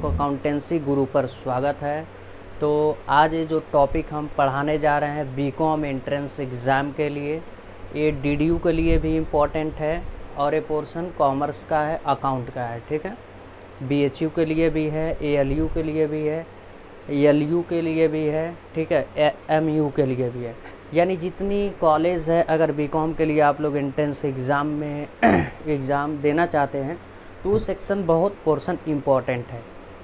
को अकाउंटेंसी गुरु पर स्वागत है। तो आज ये जो टॉपिक हम पढ़ाने जा रहे हैं बीकॉम एंट्रेंस एग्ज़ाम के लिए, ये डीडीयू के लिए भी इम्पोर्टेंट है और ये पोर्शन कॉमर्स का है, अकाउंट का है। ठीक है, बीएचयू के लिए भी है, एएलयू के लिए भी है, एलयू के लिए भी है, ठीक है, एमयू के लिए भी है। यानी जितनी कॉलेज है, अगर बीकॉम के लिए आप लोग एंट्रेंस एग्ज़ाम में एग्ज़ाम देना चाहते हैं तो सेक्शन बहुत पोर्शन इम्पॉर्टेंट है।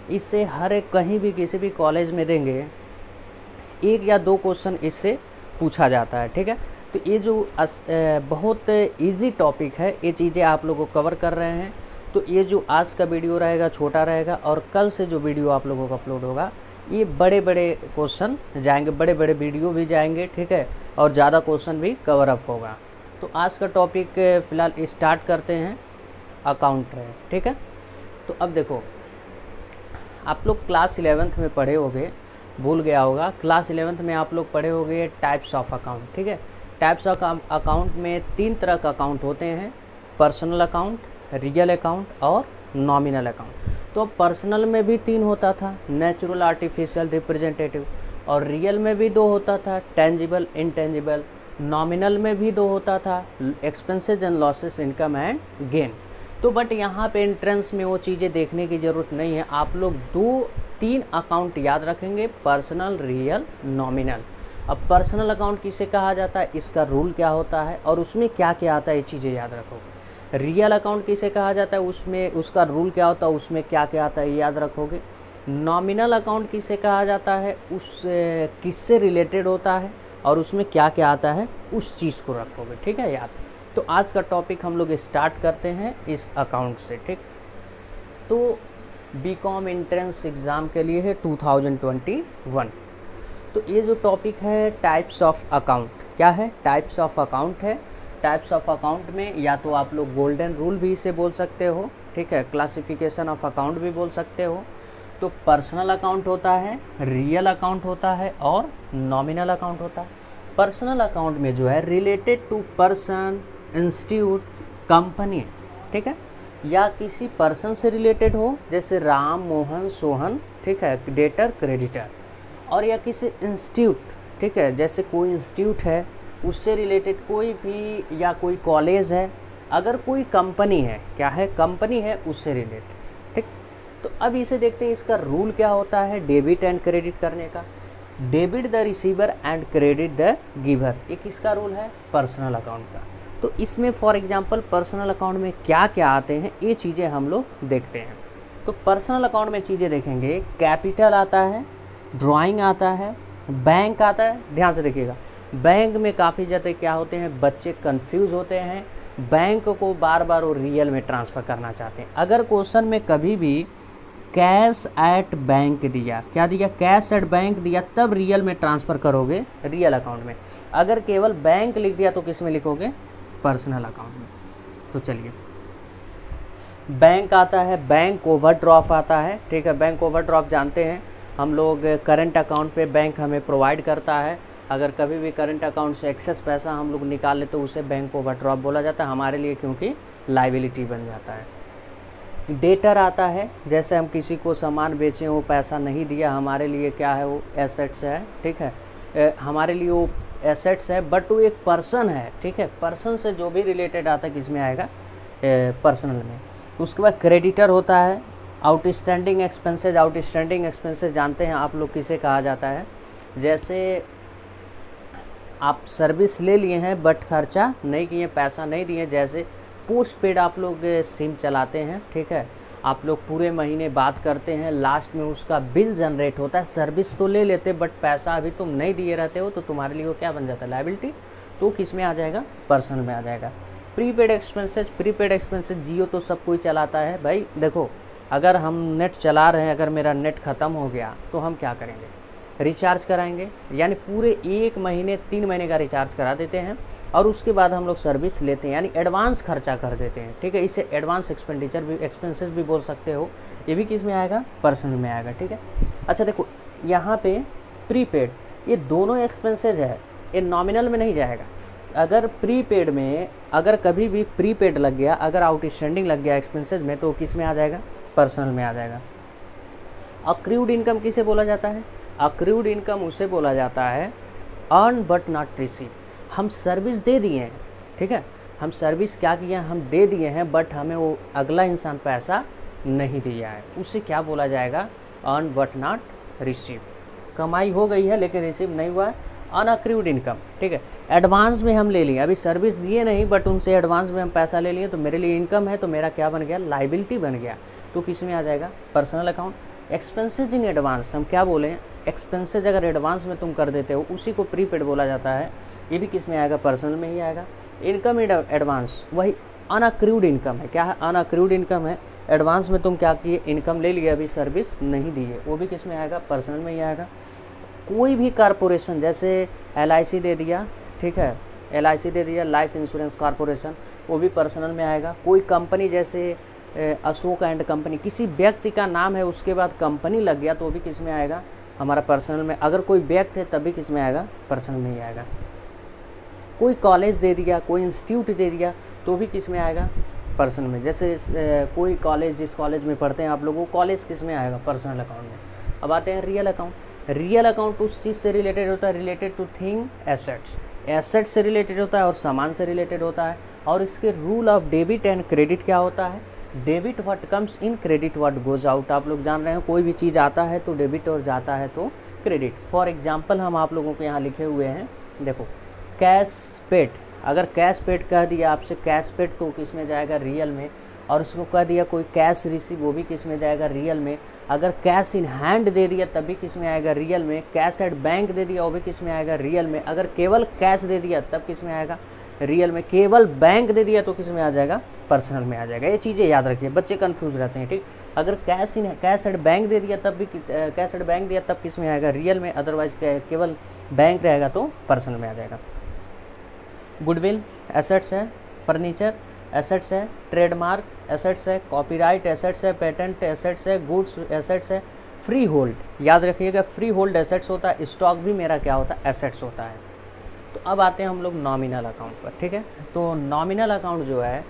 इससे हर एक कहीं भी किसी भी कॉलेज में देंगे, एक या दो क्वेश्चन इससे पूछा जाता है। ठीक है, तो ये जो बहुत इजी टॉपिक है, ये चीज़ें आप लोगों को कवर कर रहे हैं। तो ये जो आज का वीडियो रहेगा छोटा रहेगा और कल से जो वीडियो आप लोगों का अपलोड होगा ये बड़े बड़े क्वेश्चन जाएंगे, बड़े बड़े वीडियो भी जाएंगे। ठीक है, और ज़्यादा क्वेश्चन भी कवर अप होगा। तो आज का टॉपिक फ़िलहाल स्टार्ट करते हैं, अकाउंट है। ठीक है, तो अब देखो, आप लोग क्लास 11th में पढ़े होंगे, भूल गया होगा, क्लास 11th में आप लोग पढ़े होंगे टाइप्स ऑफ अकाउंट। ठीक है, टाइप्स ऑफ अकाउंट में 3 तरह का अकाउंट होते हैं, पर्सनल अकाउंट, रियल अकाउंट और नॉमिनल अकाउंट। तो पर्सनल में भी 3 होता था, नेचुरल, आर्टिफिशियल, रिप्रेजेंटेटिव, और रियल में भी 2 होता था, टेंजिबल, इनटेंजिबल। नॉमिनल में भी 2 होता था, expenses and losses, income and gain. तो बट यहाँ पे एंट्रेंस में वो चीज़ें देखने की ज़रूरत नहीं है। आप लोग 2-3 अकाउंट याद रखेंगे, पर्सनल, रियल, नॉमिनल। अब पर्सनल अकाउंट किसे कहा जाता है, इसका रूल क्या होता है और उसमें क्या क्या आता है, ये चीज़ें याद रखोगे। रियल अकाउंट किसे कहा जाता है, उसमें उसका रूल क्या होता है, उसमें क्या क्या आता है, याद रखोगे। नॉमिनल अकाउंट किसे कहा जाता है, उस किससे रिलेटेड होता है और उसमें क्या क्या आता है, उस चीज़ को रखोगे। ठीक है याद। तो आज का टॉपिक हम लोग स्टार्ट करते हैं इस अकाउंट से। ठीक, तो बीकॉम एंट्रेंस एग्ज़ाम के लिए है 2021। तो ये जो टॉपिक है टाइप्स ऑफ अकाउंट, क्या है, टाइप्स ऑफ अकाउंट है। टाइप्स ऑफ अकाउंट में या तो आप लोग गोल्डन रूल भी इसे बोल सकते हो, ठीक है, क्लासिफिकेशन ऑफ अकाउंट भी बोल सकते हो। तो पर्सनल अकाउंट होता है, रियल अकाउंट होता है और नॉमिनल अकाउंट होता है। पर्सनल अकाउंट में जो है related to person, institute, company, ठीक है, या किसी पर्सन से रिलेटेड हो, जैसे राम, मोहन, सोहन, ठीक है, डेटर, क्रेडिटर, और या किसी इंस्टीट्यूट, ठीक है, जैसे कोई इंस्टीट्यूट है उससे रिलेटेड कोई भी, या कोई कॉलेज है, अगर कोई कंपनी है, क्या है, कंपनी है, उससे रिलेटेड। ठीक, तो अब इसे देखते हैं, इसका रूल क्या होता है डेबिट एंड क्रेडिट करने का। Debit the receiver and credit the giver, ये किसका रूल है, पर्सनल अकाउंट का। तो इसमें फॉर एग्जांपल पर्सनल अकाउंट में क्या क्या आते हैं, ये चीज़ें हम लोग देखते हैं। तो पर्सनल अकाउंट में चीज़ें देखेंगे, कैपिटल आता है, ड्राइंग आता है, बैंक आता है। ध्यान से देखिएगा, बैंक में काफ़ी ज़्यादा क्या होते हैं, बच्चे कंफ्यूज होते हैं, बैंक को बार बार वो रियल में ट्रांसफ़र करना चाहते हैं। अगर क्वेश्चन में कभी भी कैश एट बैंक दिया, क्या दिया, कैश एट बैंक दिया, तब रियल में ट्रांसफ़र करोगे रियल अकाउंट में। अगर केवल बैंक लिख दिया तो किस में लिखोगे, पर्सनल अकाउंट में। तो चलिए, बैंक आता है, बैंक ओवरड्राफ्ट आता है। ठीक है, बैंक ओवरड्राफ्ट जानते हैं हम लोग, करंट अकाउंट पे बैंक हमें प्रोवाइड करता है। अगर कभी भी करंट अकाउंट से एक्सेस पैसा हम लोग निकाल ले तो उसे बैंक ओवरड्राफ्ट बोला जाता है हमारे लिए, क्योंकि लायबिलिटी बन जाता है। डेटर आता है, जैसे हम किसी को सामान बेचें, वो पैसा नहीं दिया, हमारे लिए क्या है, वो एसेट्स है। ठीक है, हमारे लिए वो एसेट्स है, बट वो एक पर्सन है। ठीक है, पर्सन से जो भी रिलेटेड आता है किस में आएगा, पर्सनल में। उसके बाद क्रेडिटर होता है, आउटस्टैंडिंग एक्सपेंसेज। आउटस्टैंडिंग एक्सपेंसेज जानते हैं आप लोग किसे कहा जाता है, जैसे आप सर्विस ले लिए हैं बट खर्चा नहीं किए, पैसा नहीं दिए। जैसे पोस्ट पेड आप लोग सिम चलाते हैं, ठीक है, आप लोग पूरे महीने बात करते हैं, लास्ट में उसका बिल जनरेट होता है, सर्विस तो ले लेते बट पैसा अभी तुम नहीं दिए रहते हो, तो तुम्हारे लिए वो क्या बन जाता है, लायबिलिटी। तो किस में आ जाएगा, पर्सनल में आ जाएगा। प्रीपेड एक्सपेंसेस, प्रीपेड एक्सपेंसेस जियो तो सब कोई चलाता है भाई। देखो, अगर हम नेट चला रहे हैं, अगर मेरा नेट ख़त्म हो गया तो हम क्या करेंगे, रिचार्ज कराएंगे, यानी पूरे 1 महीने 3 महीने का रिचार्ज करा देते हैं और उसके बाद हम लोग सर्विस लेते हैं, यानी एडवांस खर्चा कर देते हैं। ठीक है, इसे एडवांस एक्सपेंडिचर भी, एक्सपेंसेस भी बोल सकते हो। ये भी किस में आएगा, पर्सनल में आएगा। ठीक है, अच्छा देखो यहाँ पे प्रीपेड, ये दोनों एक्सपेंसेज है, ये नॉमिनल में नहीं जाएगा। अगर प्रीपेड में, अगर कभी भी प्रीपेड लग गया, अगर आउटस्टैंडिंग लग गया एक्सपेंसेज में, तो किस में आ जाएगा, पर्सनल में आ जाएगा। अक्रूड इनकम किसे बोला जाता है? अक्रूड इनकम उसे बोला जाता है अर्न बट नॉट रिसीव। हम सर्विस दे दिए हैं, ठीक है, हम सर्विस क्या किया, हम दे दिए हैं, बट हमें वो अगला इंसान पैसा नहीं दिया है, उसे क्या बोला जाएगा? Earn but not receive. कमाई हो गई है लेकिन रिसीव नहीं हुआ है, अनअक्रूड इनकम, ठीक है। एडवांस में हम ले लिए, अभी सर्विस दिए नहीं बट उनसे एडवांस में हम पैसा ले लिए, तो मेरे लिए इनकम है, तो मेरा क्या बन गया? लाइबिलिटी बन गया, तो किस में आ जाएगा? Personal account. Expenses in advance, हम क्या बोले हैं? एक्सपेंसेज अगर एडवांस में तुम कर देते हो उसी को प्रीपेड बोला जाता है, ये भी किस में आएगा? पर्सनल में ही आएगा। इनकम इन एडवांस वही अनअक्रूड इनकम है। क्या है? अनअक्रूड इनकम है। एडवांस में तुम क्या किए? इनकम ले लिए, अभी सर्विस नहीं दी है, वो भी किस में आएगा? पर्सनल में ही आएगा। कोई भी कारपोरेशन जैसे LIC दे दिया, ठीक है, LIC दे दिया, लाइफ इंश्योरेंस कॉरपोरेशन, वो भी पर्सनल में आएगा। कोई कंपनी जैसे अशोक एंड कंपनी, किसी व्यक्ति का नाम है उसके बाद कंपनी लग गया, तो वो भी किस में आएगा? हमारा पर्सनल में। अगर कोई व्यक्ति है तब भी किस में आएगा? पर्सनल में ही आएगा। कोई कॉलेज दे दिया, कोई इंस्टीट्यूट दे दिया, तो भी किस में आएगा? पर्सनल में। जैसे कोई कॉलेज, जिस कॉलेज में पढ़ते हैं आप लोग, वो कॉलेज किस में आएगा? पर्सनल अकाउंट में। अब आते हैं रियल अकाउंट। रियल अकाउंट उस चीज़ से रिलेटेड होता है, related to thing assets, assets से रिलेटेड होता है और सामान से रिलेटेड होता है। और इसके rule of debit and credit क्या होता है? Debit what comes in, credit what goes out. आप लोग जान रहे हैं, कोई भी चीज़ आता है तो डेबिट और जाता है तो क्रेडिट। फॉर एग्जाम्पल हम आप लोगों को यहाँ लिखे हुए हैं, देखो, कैश पेड। अगर कैश पेड कह दिया आपसे, कैश पेड तो किस में जाएगा? रियल में। और उसको कह दिया कोई कैश रिसीव, वो भी किस में जाएगा? रियल में। अगर कैश इन हैंड दे दिया तब भी किस में आएगा? रियल में। कैश एट बैंक दे दिया, वो भी किस में आएगा? रियल में। अगर केवल कैश दे दिया तब किस में आएगा? रियल में। केवल बैंक दे दिया तो किस में आ जाएगा? पर्सनल में आ जाएगा। ये चीज़ें याद रखिए, बच्चे कंफ्यूज रहते हैं, ठीक। अगर कैश एट बैंक दे दिया तब भी, कैश एट बैंक दिया तब किस में आएगा? रियल में। अदरवाइज केवल बैंक रहेगा तो पर्सनल में आ जाएगा। गुडविल एसेट्स है, फर्नीचर एसेट्स है, ट्रेडमार्क एसेट्स है, कॉपीराइट एसेट्स है, पेटेंट एसेट्स है, गुड्स एसेट्स है, फ्री होल्ड। याद रखिएगा, फ्री होल्ड एसेट्स होता है, स्टॉक भी मेरा क्या होता है? एसेट्स होता है। तो अब आते हैं हम लोग नॉमिनल अकाउंट पर, ठीक है। तो नॉमिनल अकाउंट जो है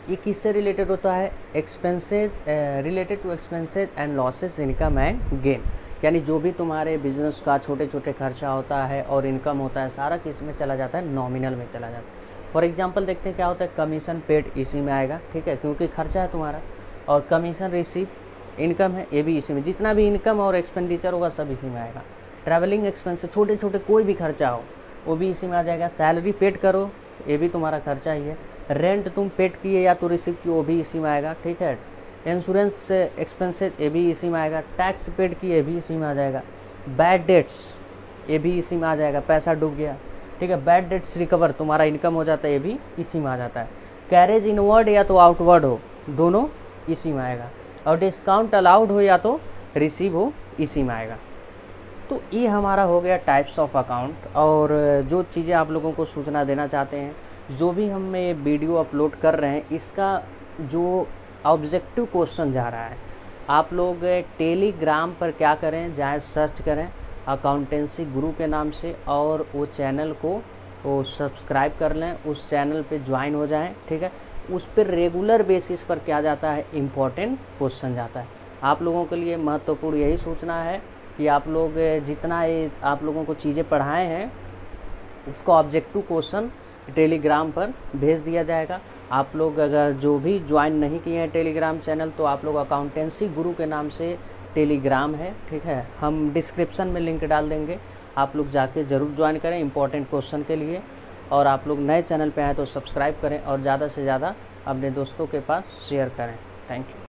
ये किससे रिलेटेड होता है? Expenses, related to expenses and losses, income and gain. यानी जो भी तुम्हारे बिजनेस का छोटे छोटे खर्चा होता है और इनकम होता है, सारा किस में चला जाता है? नॉमिनल में चला जाता है। फॉर एग्जांपल देखते हैं क्या होता है? कमीशन पेड इसी में आएगा, ठीक है, क्योंकि खर्चा है तुम्हारा। और कमीशन रिसीव इनकम है, ये भी इसी में। जितना भी इनकम और एक्सपेंडिचर होगा सब इसी में आएगा। ट्रैवलिंग एक्सपेंसेस, छोटे छोटे कोई भी खर्चा हो वो भी इसी में आ जाएगा। सैलरी पेड करो, ये भी तुम्हारा खर्चा ही है। रेंट तुम पेड किए या तो रिसीव किए, वो भी इसी में आएगा, ठीक है। इंश्योरेंस एक्सपेंसेस, ये भी इसी में आएगा। टैक्स पेड किए, ये भी इसी में आ जाएगा। बैड डेट्स, ये भी इसी में आ जाएगा। पैसा डूब गया, ठीक है, बैड डेट्स रिकवर, तुम्हारा इनकम हो जाता है, ये भी इसी में आ जाता है। कैरेज इनवर्ड या तो आउटवर्ड हो, दोनों इसी में आएगा। और डिस्काउंट अलाउड हो या तो रिसीव हो, इसी में आएगा। तो ये हमारा हो गया टाइप्स ऑफ अकाउंट। और जो चीज़ें आप लोगों को सूचना देना चाहते हैं, जो भी हम ये वीडियो अपलोड कर रहे हैं, इसका जो ऑब्जेक्टिव क्वेश्चन जा रहा है, आप लोग टेलीग्राम पर क्या करें, जाए सर्च करें अकाउंटेंसी गुरु के नाम से, और वो चैनल को वो सब्सक्राइब कर लें, उस चैनल पे ज्वाइन हो जाएं, ठीक है। उस पर रेगुलर बेसिस पर क्या जाता है? इम्पोर्टेंट क्वेश्चन जाता है। आप लोगों के लिए महत्वपूर्ण यही सूचना है कि आप लोग जितना ये आप लोगों को चीज़ें पढ़ाए हैं, इसका ऑब्जेक्टिव क्वेश्चन टेलीग्राम पर भेज दिया जाएगा। आप लोग अगर जो भी ज्वाइन नहीं किए हैं टेलीग्राम चैनल, तो आप लोग अकाउंटेंसी गुरु के नाम से टेलीग्राम है, ठीक है, हम डिस्क्रिप्शन में लिंक डाल देंगे, आप लोग जाके ज़रूर ज्वाइन करें इंपॉर्टेंट क्वेश्चन के लिए। और आप लोग नए चैनल पे आए तो सब्सक्राइब करें और ज़्यादा से ज़्यादा अपने दोस्तों के पास शेयर करें। Thank you.